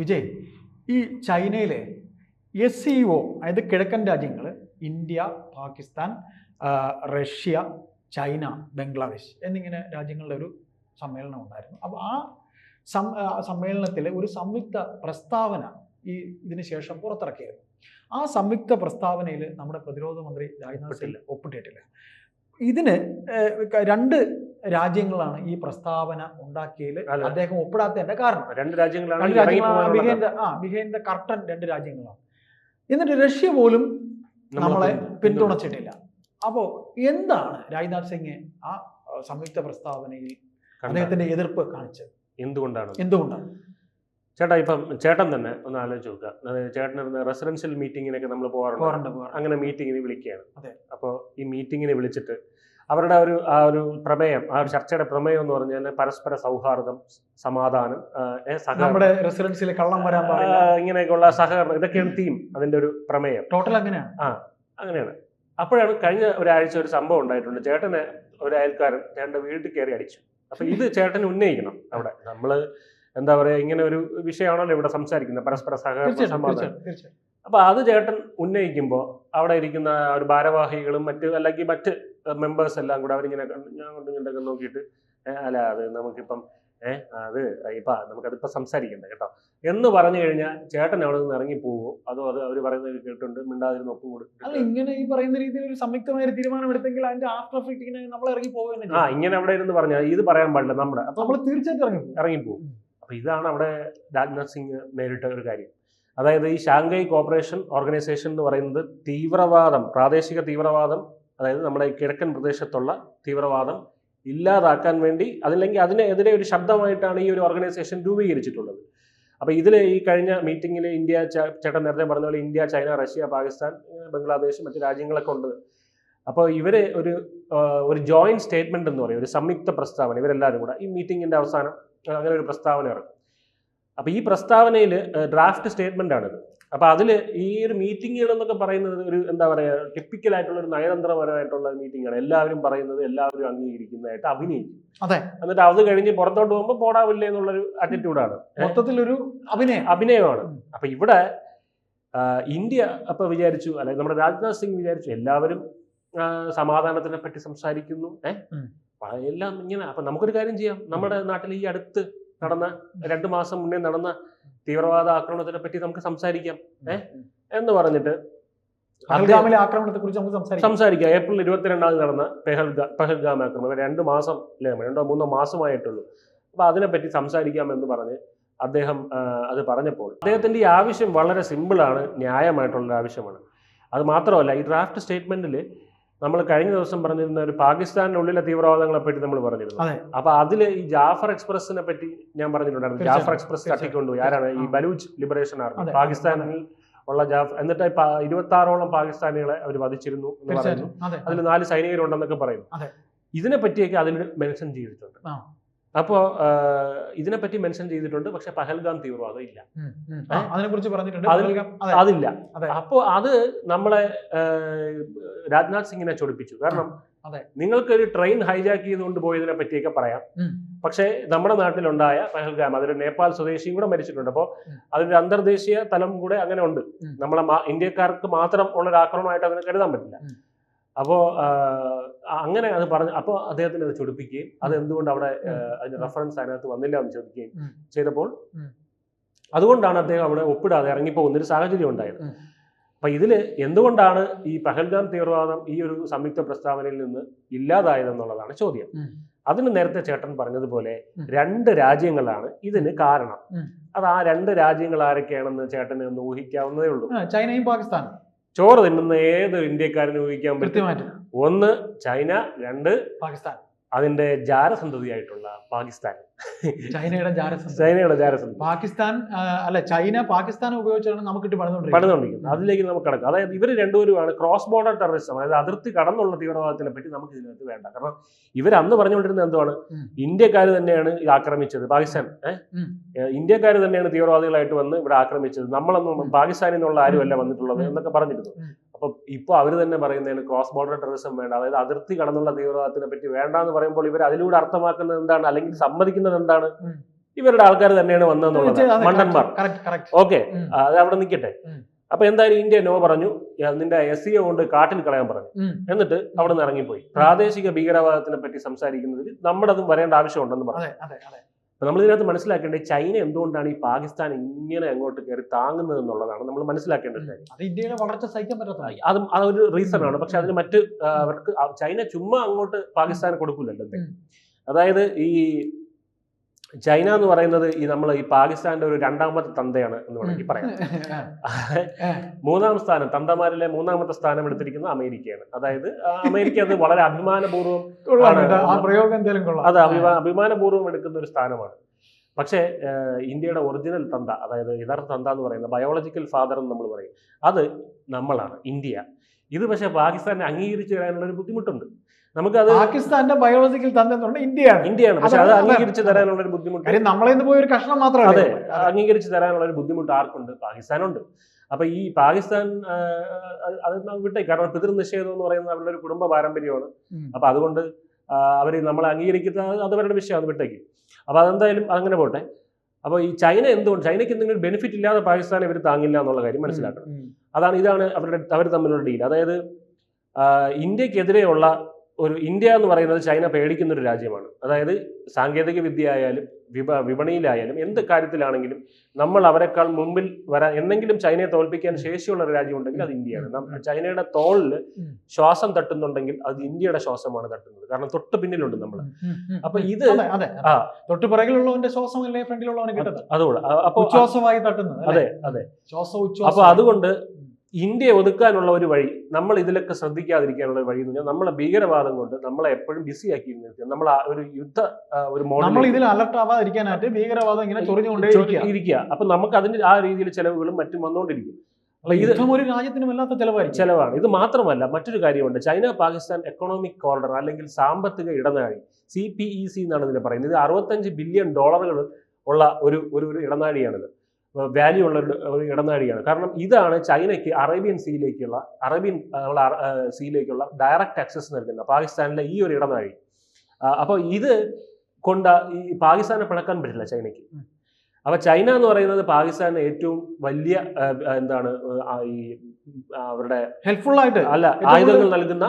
വിജയ്, ഈ ചൈനയിലെ SCO അതായത് കിഴക്കൻ രാജ്യങ്ങൾ India, Pakistan, Russia, China, Bangladesh എന്നിങ്ങനെ രാജ്യങ്ങളുടെ ഒരു സമ്മേളനം ഉണ്ടായിരുന്നു. അപ്പോൾ ആ സമ്മേളനത്തിൽ ഒരു സംയുക്ത പ്രസ്താവന ഇതിന് ശേഷം പുറത്തിറക്കിയിരുന്നു. ആ സംയുക്ത പ്രസ്താവനയിൽ നമ്മുടെ പ്രതിരോധ മന്ത്രി രാജ്നാഥ് സിംഗ് ഒപ്പിട്ടിട്ടില്ല. ഇതിന് രണ്ട് രാജ്യങ്ങളാണ് ഈ പ്രസ്താവന ഉണ്ടാക്കിയതിൽ അദ്ദേഹം ഒപ്പിടാത്തതിന്റെ കാരണം. രണ്ട് രാജ്യങ്ങളാണ് ബിഹൈൻഡ് ദ കർട്ടൻ രണ്ട് രാജ്യങ്ങളാണ്. എന്നിട്ട് റഷ്യ പോലും നമ്മളെ പിന്തുണച്ചിട്ടില്ല. അപ്പോ എന്താണ് രാജ്നാഥ് സിംഗ് ആ സംയുക്ത പ്രസ്താവനയിൽ അദ്ദേഹത്തിന്റെ എതിർപ്പ് കാണിച്ചത്? എന്തുകൊണ്ടാണ് ചേട്ടാ? ഇപ്പം ചേട്ടൻ തന്നെ ഒന്ന് ആലോചിച്ച് നോക്കുക. ചേട്ടൻ റെസിഡൻഷ്യൽ മീറ്റിങ്ങിനൊക്കെ നമ്മൾ പോകാറുണ്ട്. അങ്ങനെ മീറ്റിങ്ങിന് വിളിക്കുകയാണ്. അപ്പോൾ ഈ മീറ്റിങ്ങിന് വിളിച്ചിട്ട് അവരുടെ ഒരു പ്രമേയം, ആ ഒരു ചർച്ചയുടെ പ്രമേയം എന്ന് പറഞ്ഞാൽ പരസ്പര സൗഹാർദ്ദം, സമാധാനം, നമ്മുടെ റെസിഡൻസിൽ കള്ളം വരാൻ പാടില്ല, ഇങ്ങനെയൊക്കെയുള്ള സഹകരണം, ഇതൊക്കെയാണ് തീം, അതിന്റെ ഒരു പ്രമേയം. ടോട്ടൽ അങ്ങനെയാണ്. അങ്ങനെയാണ്. അപ്പോഴാണ് കഴിഞ്ഞ ഒരാഴ്ച ഒരു സംഭവം ഉണ്ടായിട്ടുണ്ട്. ചേട്ടന് ഒരു അയൽക്കാരൻ ചേട്ടൻ്റെ വീട്ടിൽ കയറി അടിച്ചു. അപ്പൊ ഇത് ചേട്ടന് ഉന്നയിക്കണം. അവിടെ നമ്മള് എന്താ പറയാ, ഇങ്ങനെ ഒരു വിഷയമാണല്ലോ ഇവിടെ സംസാരിക്കുന്നത്, പരസ്പര സഹകരണ സമാധാനം. അപ്പൊ അത് ചേട്ടൻ ഉന്നയിക്കുമ്പോൾ അവിടെ ഇരിക്കുന്ന ഒരു ഭാരവാഹികളും അല്ലെങ്കിൽ മറ്റ് മെമ്പേഴ്സ് എല്ലാം കൂടെ അവരിങ്ങനെ ഇങ്ങോട്ടൊക്കെ നോക്കിയിട്ട് അല്ല അത് നമുക്കിപ്പം നമുക്കതിപ്പോ സംസാരിക്കണ്ട കേട്ടോ എന്ന് പറഞ്ഞു കഴിഞ്ഞാൽ ചേട്ടൻ അവിടെ നിന്ന് ഇറങ്ങി പോവോ, അതോ അവർ പറയുന്നത് കേട്ടുണ്ട് മിണ്ടാതിരുന്ന് ഒപ്പം കൊടുക്കും? ഇങ്ങനെ ഈ പറയുന്ന രീതിയിൽ ഒരു സംയുക്തമായ തീരുമാനം എടുത്തെങ്കിൽ അതിന്റെ ആഫ്റ്റർ എഫക്ട് ഇങ്ങനെ നമ്മൾ ഇറങ്ങി പോകുക. ഇങ്ങനെ അവിടെ ഇരുന്ന് പറഞ്ഞാൽ ഇത് പറയാൻ പാടില്ല നമ്മുടെ, അപ്പൊ നമ്മൾ തീർച്ചയായിട്ടും ഇറങ്ങിപ്പോകും. അപ്പൊ ഇതാണ് അവിടെ രാജ്നാഥ് സിംഗ് നേരിട്ട ഒരു കാര്യം. അതായത് ഈ ഷാങ്ഹായ് കോപ്പറേഷൻ ഓർഗനൈസേഷൻ എന്ന് പറയുന്നത് തീവ്രവാദം, പ്രാദേശിക തീവ്രവാദം, അതായത് നമ്മുടെ കിഴക്കൻ പ്രദേശത്തുള്ള തീവ്രവാദം ഇല്ലാതാക്കാൻ വേണ്ടി, അതല്ലെങ്കിൽ അതിനെതിരെ ഒരു ശബ്ദമായിട്ടാണ് ഈ ഒരു ഓർഗനൈസേഷൻ രൂപീകരിച്ചിട്ടുള്ളത്. അപ്പോൾ ഇതിൽ ഈ കഴിഞ്ഞ മീറ്റിങ്ങിൽ ഇന്ത്യ, ചേട്ടൻ നേരത്തെ പറഞ്ഞ പോലെ India, China, Russia, Pakistan, Bangladesh, മറ്റു രാജ്യങ്ങളൊക്കെ ഉണ്ട്. അപ്പോൾ ഇവര് ഒരു ജോയിന്റ് സ്റ്റേറ്റ്മെന്റ് എന്ന് പറയും, ഒരു സംയുക്ത പ്രസ്താവന, ഇവരെല്ലാവരും കൂടെ ഈ മീറ്റിങ്ങിന്റെ അവസാനം അങ്ങനെ ഒരു പ്രസ്താവന ഇറക്കും. അപ്പോൾ ഈ പ്രസ്താവനയിൽ ഡ്രാഫ്റ്റ് സ്റ്റേറ്റ്മെന്റ് ആണിത്. അപ്പോൾ അതിൽ ഈ ഒരു മീറ്റിങ്ങുകൾ എന്നൊക്കെ പറയുന്നത് ഒരു എന്താ പറയുക, ടിപ്പിക്കലായിട്ടുള്ള ഒരു നയതന്ത്രപരമായിട്ടുള്ള മീറ്റിംഗ് ആണ്. എല്ലാവരും പറയുന്നത് എല്ലാവരും അംഗീകരിക്കുന്നതായിട്ട് അഭിനയിക്കും. എന്നിട്ട് അത് കഴിഞ്ഞ് പുറത്തോട്ട് പോകുമ്പോൾ പോടാവില്ലേ എന്നുള്ളൊരു ആറ്റിറ്റ്യൂഡാണ്, മൊത്തത്തിലൊരു അഭിനയമാണ്. അപ്പൊ ഇവിടെ ഇന്ത്യ അപ്പൊ വിചാരിച്ചു, അല്ലെങ്കിൽ നമ്മുടെ രാജ്നാഥ് സിംഗ് വിചാരിച്ചു എല്ലാവരും സമാധാനത്തിനെ പറ്റി സംസാരിക്കുന്നു, എല്ലാം ഇങ്ങനെ. അപ്പൊ നമുക്കൊരു കാര്യം ചെയ്യാം, നമ്മുടെ നാട്ടിൽ ഈ അടുത്ത് നടന്ന 2 മാസം മുന്നേ നടന്ന തീവ്രവാദ ആക്രമണത്തിനെ പറ്റി നമുക്ക് സംസാരിക്കാം എന്ന് പറഞ്ഞിട്ട് ആക്രമണത്തെ കുറിച്ച് നമുക്ക് സംസാരിക്കാം. ഏപ്രിൽ 22 നടന്ന പെഹൽഗാം ആക്രമണം 2 മാസം അല്ലെ 2-3 മാസമായിട്ടുള്ളൂ. അപ്പൊ അതിനെപ്പറ്റി സംസാരിക്കാം എന്ന് പറഞ്ഞ് അദ്ദേഹം അത് പറഞ്ഞപ്പോൾ അദ്ദേഹത്തിന്റെ ഈ ആവശ്യം വളരെ സിമ്പിളാണ്, ന്യായമായിട്ടുള്ള ആവശ്യമാണ്. അത് മാത്രമല്ല, ഈ ഡ്രാഫ്റ്റ് സ്റ്റേറ്റ്മെന്റിൽ നമ്മൾ കഴിഞ്ഞ ദിവസം പറഞ്ഞിരുന്ന ഒരു പാകിസ്ഥാനിനുള്ളിലെ തീവ്രവാദങ്ങളെ പറ്റി നമ്മൾ പറഞ്ഞിരുന്നു. അപ്പൊ അതിൽ ഈ ജാഫർ എക്സ്പ്രസിനെ പറ്റി ഞാൻ പറഞ്ഞിട്ടുണ്ടായിരുന്നു. ജാഫർ എക്സ്പ്രസ് തട്ടിക്കൊണ്ടുപോയി ആരാണ്? ഈ ബലൂച്ച് ലിബറേഷൻ ആർമി, പാകിസ്ഥാനിൽ ഉള്ള ജാഫർ. എന്നിട്ട് 26ഓളം പാകിസ്ഥാനികളെ അവർ വധിച്ചിരുന്നു എന്ന് പറയുന്നു. അതിൽ 4 സൈനികരുണ്ടെന്നൊക്കെ പറയുന്നു. ഇതിനെ പറ്റിയൊക്കെ അതിൽ മെൻഷൻ ചെയ്തിട്ടുണ്ട്. അപ്പോൾ ഇതിനെപ്പറ്റി മെൻഷൻ ചെയ്തിട്ടുണ്ട്, പക്ഷെ പഹൽഗാം തീവ്രവാദം ഇല്ല, അതിനെക്കുറിച്ച് പറഞ്ഞിട്ടുണ്ട്, അതില്ല. അപ്പോൾ അത് നമ്മളെ രാജ്നാഥ് സിംഗിനെ ചൊടിപ്പിച്ചു. കാരണം നിങ്ങൾക്കൊരു ട്രെയിൻ ഹൈജാക്ക് ചെയ്തുകൊണ്ട് പോയതിനെ പറ്റിയൊക്കെ പറയാം, പക്ഷേ നമ്മുടെ നാട്ടിലുണ്ടായ പഹൽഗാം, അതൊരു നേപ്പാൾ സ്വദേശിയും കൂടെ മരിച്ചിട്ടുണ്ട്. അപ്പോൾ അതൊരു അന്തർദേശീയ തലം കൂടെ അങ്ങനെ ഉണ്ട്. നമ്മളെ ഇന്ത്യക്കാർക്ക് മാത്രം ഉള്ളൊരു ആക്രമണമായിട്ട് അതിനെ കരുതാൻ പറ്റില്ല. അപ്പോൾ അങ്ങനെ അത് പറഞ്ഞു. അപ്പോൾ അദ്ദേഹത്തിന് അത് ചൊടിപ്പിക്കുകയും അത് എന്തുകൊണ്ട് അവിടെ അതിന്റെ റെഫറൻസ് അതിനകത്ത് വന്നില്ല എന്ന് ചോദിക്കുകയും ചെയ്തപ്പോൾ അതുകൊണ്ടാണ് അദ്ദേഹം അവിടെ ഒപ്പിടാതെ ഇറങ്ങിപ്പോകുന്നൊരു സാഹചര്യം ഉണ്ടായത്. അപ്പൊ ഇതില് എന്തുകൊണ്ടാണ് ഈ പഹൽഗാം തീവ്രവാദം ഈ ഒരു സംയുക്ത പ്രസ്താവനയിൽ നിന്ന് ഇല്ലാതായതെന്നുള്ളതാണ് ചോദ്യം. അതിന് നേരത്തെ ചേട്ടൻ പറഞ്ഞതുപോലെ 2 രാജ്യങ്ങളാണ് ഇതിന് കാരണം. അത് ആ 2 രാജ്യങ്ങൾ ആരൊക്കെയാണെന്ന് ചേട്ടന് ഒന്ന് ഊഹിക്കാവുന്നതേ ഉള്ളൂ. ചൈനയും പാകിസ്ഥാനും. ചോറ് തിന്നുന്ന ഏതൊരു ഇന്ത്യക്കാരനും ഊഹിക്കാൻ പറ്റും. 1 ചൈന, 2 പാകിസ്ഥാൻ, അതിന്റെ ജാരസന്തതിയായിട്ടുള്ള പാകിസ്ഥാൻ. ചൈനയുടെ ജാരസന്ധി പാകിസ്ഥാൻ അല്ല, ചൈന പാകിസ്ഥാൻ ഉപയോഗിച്ചാണ് നമുക്ക് പണിതുകൊണ്ടിരിക്കുന്നത്. അതിലേക്ക് നമുക്ക് കിടക്കാം. അതായത് ഇവർ രണ്ടുപേരുമാണ് ക്രോസ് ബോർഡർ ടെററിസം, അതായത് അതിർത്തി കടന്നുള്ള തീവ്രവാദത്തിനെ പറ്റി നമുക്ക് ഇതിനകത്ത് വേണ്ട. കാരണം ഇവർ അന്ന് പറഞ്ഞുകൊണ്ടിരുന്നത് എന്തുവാണ്, ഇന്ത്യക്കാർ തന്നെയാണ് ആക്രമിച്ചത്, പാകിസ്ഥാൻ ഇന്ത്യക്കാർ തന്നെയാണ് തീവ്രവാദികളായിട്ട് വന്ന് ഇവിടെ ആക്രമിച്ചത്, നമ്മളൊന്നും പാകിസ്ഥാനിൽ നിന്നുള്ള ആരുമല്ല വന്നിട്ടുള്ളത് എന്നൊക്കെ പറഞ്ഞിരുന്നു. അപ്പൊ ഇപ്പൊ അവർ തന്നെ പറയുന്നതാണ് ക്രോസ് ബോർഡർ ടെററിസം വേണ്ട, അതായത് അതിർത്തി കടന്നുള്ള തീവ്രവാദത്തിനെ പറ്റി വേണ്ട എന്ന് പറയുമ്പോൾ ഇവർ അതിലൂടെ അർത്ഥമാക്കുന്നത് എന്താണ്, അല്ലെങ്കിൽ സമ്മതിക്കുന്നത് എന്താണ്, ഇവരുടെ ആൾക്കാർ തന്നെയാണ് വന്നതെന്നുള്ളത് മണ്ടന്മാർ. ഓക്കെ, അത് അവിടെ നിൽക്കട്ടെ. അപ്പൊ എന്തായാലും ഇന്ത്യ നോ പറഞ്ഞു, നിന്റെ SCO കൊണ്ട് കാട്ടിൽ കളയാൻ പറഞ്ഞു. എന്നിട്ട് അവിടെ നിന്ന് ഇറങ്ങിപ്പോയി. പ്രാദേശിക ഭീകരവാദത്തിനെ പറ്റി സംസാരിക്കുന്നതിൽ നമ്മുടെ അതും വരേണ്ട ആവശ്യമുണ്ടെന്ന് പറഞ്ഞു. അപ്പൊ നമ്മൾ ഇതിനകത്ത് മനസ്സിലാക്കേണ്ടത് ചൈന എന്തുകൊണ്ടാണ് ഈ പാകിസ്ഥാൻ ഇങ്ങനെ അങ്ങോട്ട് കയറി താങ്ങുന്നത് എന്നുള്ളതാണ് നമ്മൾ മനസ്സിലാക്കേണ്ടത് കാര്യം. ഇന്ത്യയുടെ വളർച്ച സഹിക്കാൻ പറ്റാത്ത അതും അതൊരു റീസൺ ആണ്. പക്ഷെ അതിന് മറ്റ് അവർക്ക് ചൈന ചുമ്മാ അങ്ങോട്ട് പാകിസ്ഥാന് കൊടുക്കില്ലല്ലോ. അതായത് ഈ ചൈന എന്ന് പറയുന്നത് നമ്മൾ ഈ പാകിസ്ഥാന്റെ ഒരു രണ്ടാമത്തെ തന്തയാണ് എന്ന് വേണമെങ്കിൽ പറയാം. മൂന്നാം സ്ഥാനം, തന്തമാരിലെ മൂന്നാമത്തെ സ്ഥാനം എടുത്തിരിക്കുന്നത് അമേരിക്കയാണ്. അതായത് അമേരിക്ക അത് വളരെ അഭിമാനപൂർവ്വം അഭിമാനപൂർവ്വം എടുക്കുന്ന ഒരു സ്ഥാനമാണ്. പക്ഷേ ഇന്ത്യയുടെ ഒറിജിനൽ തന്ത, അതായത് യഥാർത്ഥ തന്ത എന്ന് പറയുന്നത് ബയോളജിക്കൽ ഫാദർ എന്ന് നമ്മൾ പറയും, അത് നമ്മളാണ്, ഇന്ത്യ. ഇത് പക്ഷേ പാകിസ്ഥാനെ അംഗീകരിച്ചു തരാനുള്ള ഒരു ബുദ്ധിമുട്ടുണ്ട്. നമുക്കത് പാകിസ്ഥാന്റെ ബയോളജിക്കൽ തന്ത ഇന്ത്യയാണ്. പക്ഷെ അത് അംഗീകരിച്ച് തരാനുള്ള ഒരു ബുദ്ധിമുട്ട് നമ്മളെ പോയ ഒരു കഷ്ണം മാത്രമല്ല. അതെ, അംഗീകരിച്ച് തരാനുള്ള ഒരു ബുദ്ധിമുട്ട് ആർക്കുണ്ട്? പാകിസ്ഥാനുണ്ട്. അപ്പൊ ഈ പാകിസ്ഥാൻ അത് വിട്ടേക്ക്, കാരണം പിതൃനിഷേധം എന്ന് പറയുന്നത് അവരുടെ ഒരു കുടുംബ പാരമ്പര്യമാണ്. അപ്പൊ അതുകൊണ്ട് അവർ നമ്മളെ അംഗീകരിക്കുന്ന അത് അവരുടെ വിഷയം, അത് വിട്ടേക്ക്. അപ്പൊ അതെന്തായാലും അങ്ങനെ പോട്ടെ. അപ്പോൾ ഈ ചൈന എന്തുകൊണ്ട്, ചൈനയ്ക്ക് എന്തെങ്കിലും ബെനിഫിറ്റ് ഇല്ലാതെ പാകിസ്ഥാനെ ഇവർ താങ്ങില്ല എന്നുള്ള കാര്യം മനസ്സിലാക്കണം. ഇതാണ് അവർ തമ്മിലുള്ള ഡീൽ. അതായത് ഇന്ത്യക്കെതിരെയുള്ള ഇന്ത്യ എന്ന് പറയുന്നത് ചൈന പേടിക്കുന്ന ഒരു രാജ്യമാണ്. അതായത് സാങ്കേതിക വിദ്യ ആയാലും വിപണിയിലായാലും എന്ത് കാര്യത്തിലാണെങ്കിലും നമ്മൾ അവരെക്കാൾ മുമ്പിൽ വരാൻ, എന്തെങ്കിലും ചൈനയെ തോൽപ്പിക്കാൻ ശേഷിയുള്ള ഒരു രാജ്യം ഉണ്ടെങ്കിൽ അത് ഇന്ത്യയാണ്. ചൈനയുടെ തോളിൽ ശ്വാസം തട്ടുന്നുണ്ടെങ്കിൽ അത് ഇന്ത്യയുടെ ശ്വാസമാണ് തട്ടുന്നത്. കാരണം തൊട്ട് പിന്നിലുണ്ട് നമ്മൾ. അപ്പൊ ഇത് തൊട്ട് പിറകിലുള്ളവന്റെ ശ്വാസമല്ലേ ഫ്രണ്ടിലുള്ളവനെ കിട്ടുന്നത്. അതുകൊണ്ട് അപ്പൊ ശ്വാസമായി തട്ടുന്നത്. അതെ. അപ്പൊ അതുകൊണ്ട് ഇന്ത്യയെ ഒതുക്കാനുള്ള ഒരു വഴി, നമ്മൾ ഇതിലൊക്കെ ശ്രദ്ധിക്കാതിരിക്കാനുള്ള ഒരു വഴി എന്ന് പറഞ്ഞാൽ നമ്മളെ ഭീകരവാദം കൊണ്ട് നമ്മളെ എപ്പോഴും ബിസി ആക്കി നിർത്തുക. നമ്മൾ ഒരു യുദ്ധ ഒരു മോഡൽ ഇതിൽ അലർട്ട് ആവാതിരിക്കാനായിട്ട് ഭീകരവാദം ഇങ്ങനെ ചൊറിഞ്ഞുകൊണ്ടേയിരിക്കുക. അപ്പൊ നമുക്ക് അതിന്റെ ആ രീതിയിൽ ചെലവുകളും മറ്റും വന്നുകൊണ്ടിരിക്കും. അപ്പൊ ഇത് ഒരു രാജ്യത്തിന് വല്ലാത്ത ചെലവാണ്. ഇത് മാത്രമല്ല, മറ്റൊരു കാര്യമുണ്ട്. ചൈന പാകിസ്ഥാൻ എക്കണോമിക് കോറിഡർ അല്ലെങ്കിൽ സാമ്പത്തിക ഇടനാഴി, CPEC എന്നാണ് ഇതിനെ പറയുന്നത്. ഇത് $65 ബില്യൺ ഉള്ള ഒരു ഇടനാഴിയാണിത്. വാല്യൂ ഉള്ള ഒരു ഇടനാഴിയാണ്. കാരണം ഇതാണ് ചൈനയ്ക്ക് അറേബ്യൻ സീയിലേക്കുള്ള ഡയറക്റ്റ് ആക്സസ് നൽകുന്ന പാകിസ്ഥാനിലെ ഈ ഒരു ഇടനാഴി. അപ്പോൾ ഇത് കൊണ്ട് ഈ പാകിസ്ഥാനെ പിളക്കാൻ പറ്റില്ല ചൈനയ്ക്ക്. അപ്പൊ ചൈന എന്ന് പറയുന്നത് പാകിസ്ഥാന് ഏറ്റവും വലിയ ഈ അവരുടെ ഹെൽപ്ഫുൾ ആയിട്ട് ആയുധങ്ങൾ നൽകുന്ന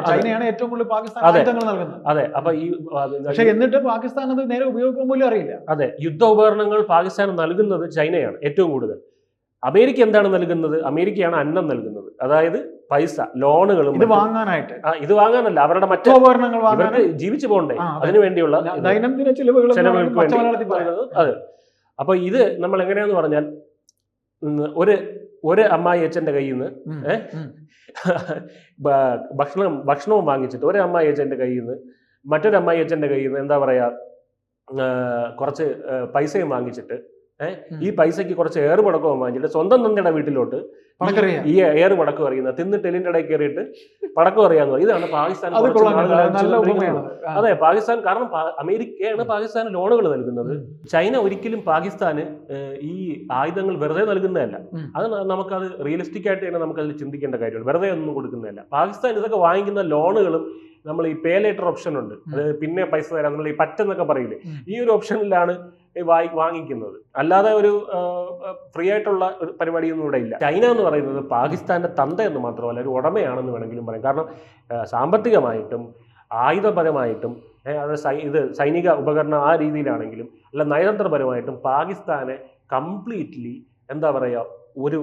ചൈനയാണ് ഏറ്റവും കൂടുതൽ പാകിസ്ഥാൻ ആയുധങ്ങൾ നൽകുന്നത്. അതെ. അപ്പൊ എന്നിട്ട് പാകിസ്ഥാൻ അത് നേരെ ഉപയോഗിക്കാൻ പോലും അറിയില്ല. അതെ, യുദ്ധ ഉപകരണങ്ങൾ പാകിസ്ഥാൻ നൽകുന്നത് ചൈനയാണ് ഏറ്റവും കൂടുതൽ. അമേരിക്ക എന്താണ് നൽകുന്നത്? അമേരിക്കയാണ് അന്നം നൽകുന്നത്. അതായത് പൈസ, ലോണുകളും ഇത് വാങ്ങാനല്ല, അവരുടെ മറ്റു ഉപകരണങ്ങൾ ഇവർക്ക് ജീവിച്ചു പോകണ്ടേ, അതിനു വേണ്ടിയുള്ള ദൈനംദിന ചെലവുകൾക്ക് വേണ്ടി. അതെ. അപ്പൊ ഇത് നമ്മൾ എങ്ങനെയാന്ന് പറഞ്ഞാൽ, ഒരു അമ്മായി അച്ഛന്റെ കയ്യിൽ നിന്ന് ഭക്ഷണവും വാങ്ങിച്ചിട്ട് ഒരു അമ്മായി അച്ഛന്റെ കയ്യിൽ നിന്ന് മറ്റൊരു അമ്മായി അച്ഛന്റെ കയ്യിൽ നിന്ന് എന്താ പറയാ, കുറച്ച് പൈസയും വാങ്ങിച്ചിട്ട് ഈ പൈസക്ക് കുറച്ച് ഏറുപടക്കവും വാങ്ങിച്ചിട്ട് സ്വന്തം തന്തയുടെ വീട്ടിലോട്ട് ഈ ഏറ് പടക്കം അറിയുന്നത്, തിന്നിട്ട് എല്ലിന്റെ ഇടയിൽ കയറിയിട്ട് പടക്കം അറിയാന്ന് പറയും. ഇതാണ് പാകിസ്ഥാൻ. അതെ, പാകിസ്ഥാൻ. കാരണം അമേരിക്കയാണ് പാകിസ്ഥാന് ലോണുകൾ നൽകുന്നത്. ചൈന ഒരിക്കലും പാകിസ്ഥാന് ഈ ആയുധങ്ങൾ വെറുതെ നൽകുന്നതല്ല. അത് നമുക്കത് റിയലിസ്റ്റിക് ആയിട്ട് തന്നെ നമുക്കതിൽ ചിന്തിക്കേണ്ട കാര്യമാണ്. വെറുതെ ഒന്നും കൊടുക്കുന്നതല്ല. പാകിസ്ഥാൻ ഇതൊക്കെ വാങ്ങിക്കുന്ന ലോണുകളും നമ്മൾ ഈ പേ ലേറ്റർ ഓപ്ഷൻ ഉണ്ട്, അതായത് പിന്നെ പൈസ തരാം, നമ്മൾ ഈ പറ്റെന്നൊക്കെ പറയില്ലേ, ഈ ഒരു ഓപ്ഷനിലാണ് വാങ്ങിക്കുന്നത്. അല്ലാതെ ഒരു ഫ്രീ ആയിട്ടുള്ള ഒരു പരിപാടിയൊന്നും ഇവിടെ ഇല്ല. ചൈന എന്ന് പറയുന്നത് പാകിസ്ഥാന്റെ തന്ത എന്ന് മാത്രമല്ല, ഒരു ഉടമയാണെന്ന് വേണമെങ്കിലും പറയാം. കാരണം സാമ്പത്തികമായിട്ടും ആയുധപരമായിട്ടും ഇത് സൈനിക ഉപകരണം ആ രീതിയിലാണെങ്കിലും അല്ല, നയതന്ത്രപരമായിട്ടും പാകിസ്ഥാനെ കംപ്ലീറ്റ്ലി എന്താ പറയുക, ഒരു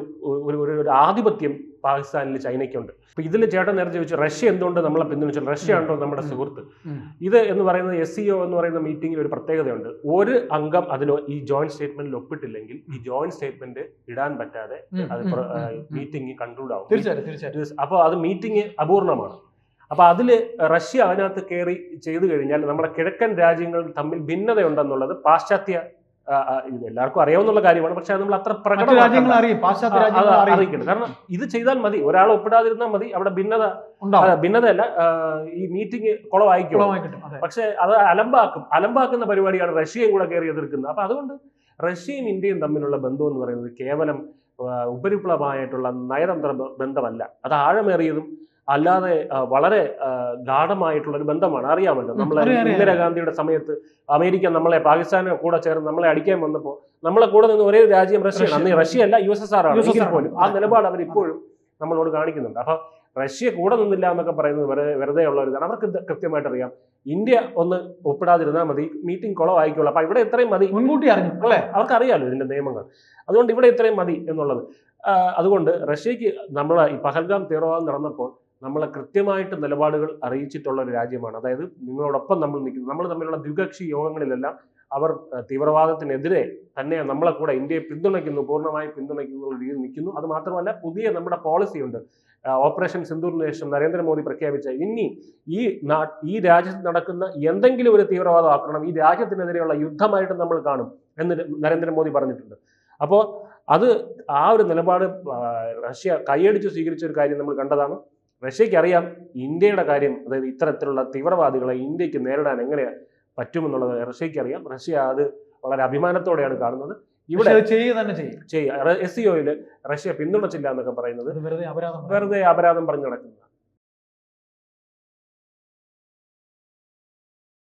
ആധിപത്യം പാകിസ്ഥാനിൽ ചൈനയ്ക്കുണ്ട്. അപ്പൊ ഇതിൽ ചേട്ടൻ നേരത്തെ ചോദിച്ചു റഷ്യ എന്തുകൊണ്ട് നമ്മളെ പിന്തുണച്ചു. റഷ്യ ഉണ്ടോ നമ്മുടെ സുഹൃത്ത്. ഇത് എന്ന് പറയുന്നത് SCO എന്ന് പറയുന്ന മീറ്റിംഗിൽ ഒരു പ്രത്യേകതയുണ്ട്. ഒരു അംഗം അതിന് ഈ ജോയിന്റ് സ്റ്റേറ്റ്മെന്റിൽ ഒപ്പിട്ടില്ലെങ്കിൽ ഈ ജോയിന്റ് സ്റ്റേറ്റ്മെന്റ് ഇടാൻ പറ്റാതെ അത് മീറ്റിംഗ് കൺക്ലൂഡ് ആവും. അപ്പോൾ അത് മീറ്റിംഗ് അപൂർണമാണ്. അപ്പൊ അതില് റഷ്യ അതിനകത്ത് കയറി ചെയ്തു കഴിഞ്ഞാൽ നമ്മുടെ കിഴക്കൻ രാജ്യങ്ങൾ തമ്മിൽ ഭിന്നതയുണ്ടെന്നുള്ളത് പാശ്ചാത്യ ഇത് എല്ലാവർക്കും അറിയാവുന്ന കാര്യമാണ്. പക്ഷെ നമ്മൾ അത്ര പ്രകടമാക്കണം. കാരണം ഇത് ചെയ്താൽ മതി, ഒരാൾ ഒപ്പിടാതിരുന്നാൽ മതി, അവിടെ ഭിന്നതയല്ല, ഈ മീറ്റിംഗ് കുളവായിക്കും. പക്ഷെ അത് അലമ്പാക്കുന്ന പരിപാടിയാണ് റഷ്യയും കൂടെ കയറി എതിർക്കുന്നത്. അപ്പൊ അതുകൊണ്ട് റഷ്യയും ഇന്ത്യയും തമ്മിലുള്ള ബന്ധം എന്ന് പറയുന്നത് കേവലം ഉപരിപ്ലവമായിട്ടുള്ള നയതന്ത്ര ബന്ധമല്ല, അത് ആഴമേറിയതും അല്ലാതെ വളരെ ഗാഢമായിട്ടുള്ള ഒരു ബന്ധമാണ്. അറിയാമല്ലോ, നമ്മളെ അറിയാം. ഇന്ദിരാഗാന്ധിയുടെ സമയത്ത് അമേരിക്ക നമ്മളെ പാകിസ്ഥാനെ കൂടെ ചേർന്ന് നമ്മളെ അടിക്കാൻ വന്നപ്പോൾ നമ്മളെ കൂടെ നിന്ന് ഒരേ രാജ്യം റഷ്യയാണ്. അന്ന് റഷ്യ അല്ല USSR ആണ്. എങ്കിൽ പോലും ആ നിലപാട് അവർ ഇപ്പോഴും നമ്മളോട് കാണിക്കുന്നുണ്ട്. അപ്പൊ റഷ്യ കൂടെ നിന്നില്ല എന്നൊക്കെ പറയുന്നത് വെറുതെ ഉള്ള ഒരു ഇതാണ്. അവർക്ക് കൃത്യമായിട്ട് അറിയാം ഇന്ത്യ ഒന്ന് ഒപ്പിടാതിരുന്നാൽ മതി, മീറ്റിംഗ് കുളമായിക്കോളൂ. അപ്പൊ ഇവിടെ ഇത്രയും മതി, മുൻകൂട്ടി അറിഞ്ഞു അല്ലേ? അവർക്കറിയാലോ ഇതിന്റെ നിയമങ്ങൾ. അതുകൊണ്ട് ഇവിടെ ഇത്രയും മതി എന്നുള്ളത്. അതുകൊണ്ട് റഷ്യക്ക് നമ്മളെ ഈ പഹൽഗാം തീവ്രവാദം നടന്നപ്പോൾ നമ്മളെ കൃത്യമായിട്ട് നിലപാടുകൾ അറിയിച്ചിട്ടുള്ള ഒരു രാജ്യമാണ്. അതായത് നിങ്ങളോടൊപ്പം നമ്മൾ നിൽക്കുന്നു. നമ്മൾ തമ്മിലുള്ള ദ്വികക്ഷി യോഗങ്ങളിലെല്ലാം അവർ തീവ്രവാദത്തിനെതിരെ തന്നെ നമ്മളെ കൂടെ ഇന്ത്യയെ പിന്തുണയ്ക്കുന്നു, പൂർണ്ണമായി പിന്തുണയ്ക്കുന്നു രീതിയിൽ നിൽക്കുന്നു. അത് മാത്രമല്ല, പുതിയ നമ്മുടെ പോളിസിയുണ്ട്. ഓപ്പറേഷൻ സിന്ദൂറിന് ശേഷം നരേന്ദ്രമോദി പ്രഖ്യാപിച്ച ഇനി ഈ രാജ്യത്ത് നടക്കുന്ന എന്തെങ്കിലും ഒരു തീവ്രവാദ ആക്രമണം ഈ രാജ്യത്തിനെതിരെയുള്ള യുദ്ധമായിട്ട് നമ്മൾ കാണും എന്ന് നരേന്ദ്രമോദി പറഞ്ഞിട്ടുണ്ട്. അപ്പോൾ അത് ആ ഒരു നിലപാട് റഷ്യ കൈയടിച്ച് സ്വീകരിച്ച ഒരു കാര്യം നമ്മൾ കണ്ടതാണ്. റഷ്യക്ക് അറിയാം ഇന്ത്യയുടെ കാര്യം, അതായത് ഇത്തരത്തിലുള്ള തീവ്രവാദികളെ ഇന്ത്യക്ക് നേരിടാൻ എങ്ങനെ പറ്റുമെന്നുള്ളത് റഷ്യക്ക് അറിയാം. റഷ്യ അത് വളരെ അഭിമാനത്തോടെയാണ് കാണുന്നത്. ഇവിടെ SCOയിൽ റഷ്യ പിന്തുണച്ചില്ല എന്നൊക്കെ പറയുന്നത് വെറുതെ അപരാധം പറഞ്ഞു നടക്കുന്നത്.